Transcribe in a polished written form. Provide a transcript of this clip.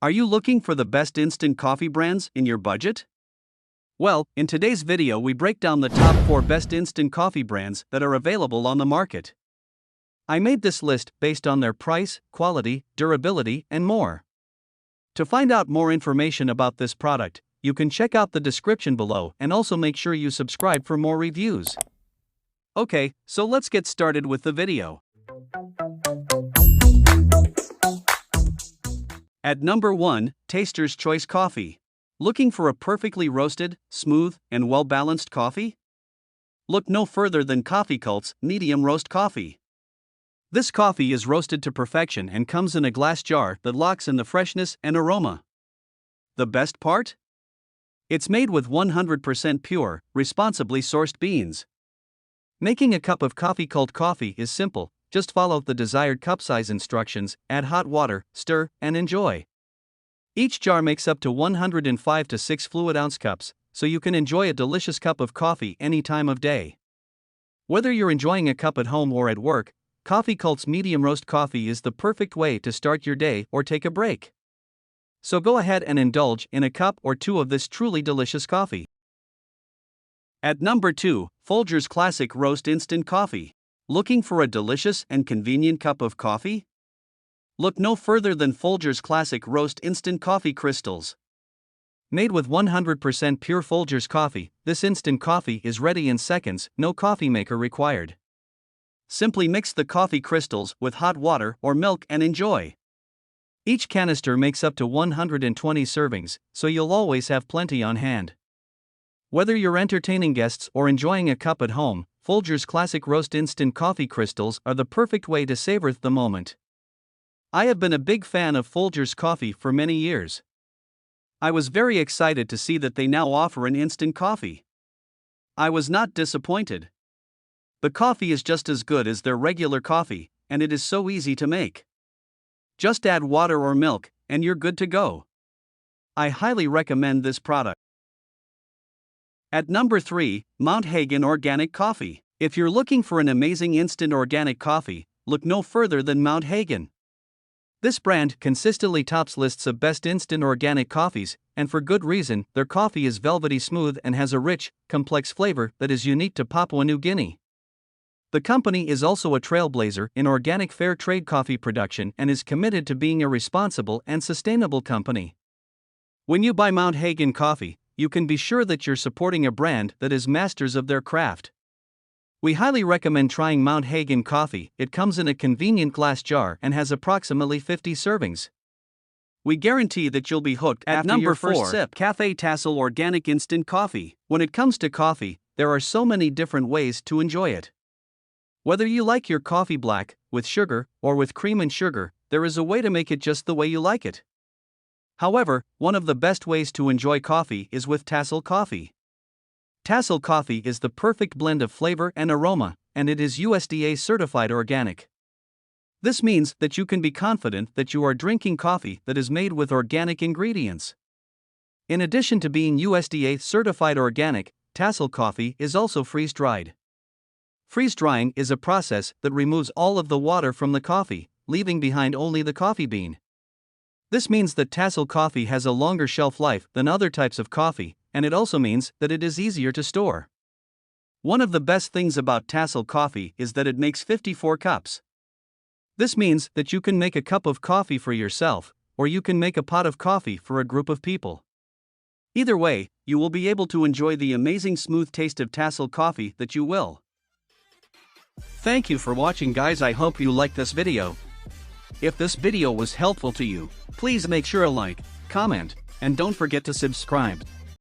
Are you looking for the best instant coffee brands in your budget? Well, in today's video we break down the top 4 best instant coffee brands that are available on the market. I made this list based on their price, quality, durability, and more. To find out more information about this product, you can check out the description below and also make sure you subscribe for more reviews. Okay, so let's get started with the video. At number 1, Taster's Choice Coffee. Looking for a perfectly roasted, smooth, and well-balanced coffee? Look no further than Coffee Cult's medium roast coffee. This coffee is roasted to perfection and comes in a glass jar that locks in the freshness and aroma. The best part? It's made with 100% pure, responsibly sourced beans. Making a cup of Coffee Cult coffee is simple. Just follow the desired cup size instructions, add hot water, stir, and enjoy. Each jar makes up to 105 to 6 fluid ounce cups, so you can enjoy a delicious cup of coffee any time of day. Whether you're enjoying a cup at home or at work, Coffee Cult's medium roast coffee is the perfect way to start your day or take a break. So go ahead and indulge in a cup or two of this truly delicious coffee. At number 2, Folgers Classic Roast Instant Coffee. Looking for a delicious and convenient cup of coffee? Look no further than Folgers Classic Roast Instant Coffee Crystals. Made with 100% pure Folgers coffee, this instant coffee is ready in seconds, no coffee maker required. Simply mix the coffee crystals with hot water or milk and enjoy. Each canister makes up to 120 servings, so you'll always have plenty on hand. Whether you're entertaining guests or enjoying a cup at home, Folgers Classic Roast Instant Coffee Crystals are the perfect way to savor the moment. I have been a big fan of Folgers coffee for many years. I was very excited to see that they now offer an instant coffee. I was not disappointed. The coffee is just as good as their regular coffee, and it is so easy to make. Just add water or milk, and you're good to go. I highly recommend this product. At number 3, Mount Hagen Organic Coffee. If you're looking for an amazing instant organic coffee, look no further than Mount Hagen. This brand consistently tops lists of best instant organic coffees, and for good reason. Their coffee is velvety smooth and has a rich, complex flavor that is unique to Papua New Guinea. The company is also a trailblazer in organic fair trade coffee production and is committed to being a responsible and sustainable company. When you buy Mount Hagen coffee, you can be sure that you're supporting a brand that is masters of their craft. We highly recommend trying Mount Hagen coffee. It comes in a convenient glass jar and has approximately 50 servings. We guarantee that you'll be hooked after number your first 4, sip. Cafe Tastle Organic Instant Coffee. When it comes to coffee, there are so many different ways to enjoy it. Whether you like your coffee black, with sugar, or with cream and sugar, there is a way to make it just the way you like it. However, one of the best ways to enjoy coffee is with Tastle coffee. Tastle coffee is the perfect blend of flavor and aroma, and it is USDA certified organic. This means that you can be confident that you are drinking coffee that is made with organic ingredients. In addition to being USDA certified organic, Tastle coffee is also freeze-dried. Freeze-drying is a process that removes all of the water from the coffee, leaving behind only the coffee bean. This means that Tastle coffee has a longer shelf life than other types of coffee, and it also means that it is easier to store. One of the best things about Tastle coffee is that it makes 54 cups. This means that you can make a cup of coffee for yourself, or you can make a pot of coffee for a group of people. Either way, you will be able to enjoy the amazing smooth taste of Tastle coffee that you will. Thank you for watching, guys. I hope you liked this video. If this video was helpful to you, please make sure to like, comment, and don't forget to subscribe.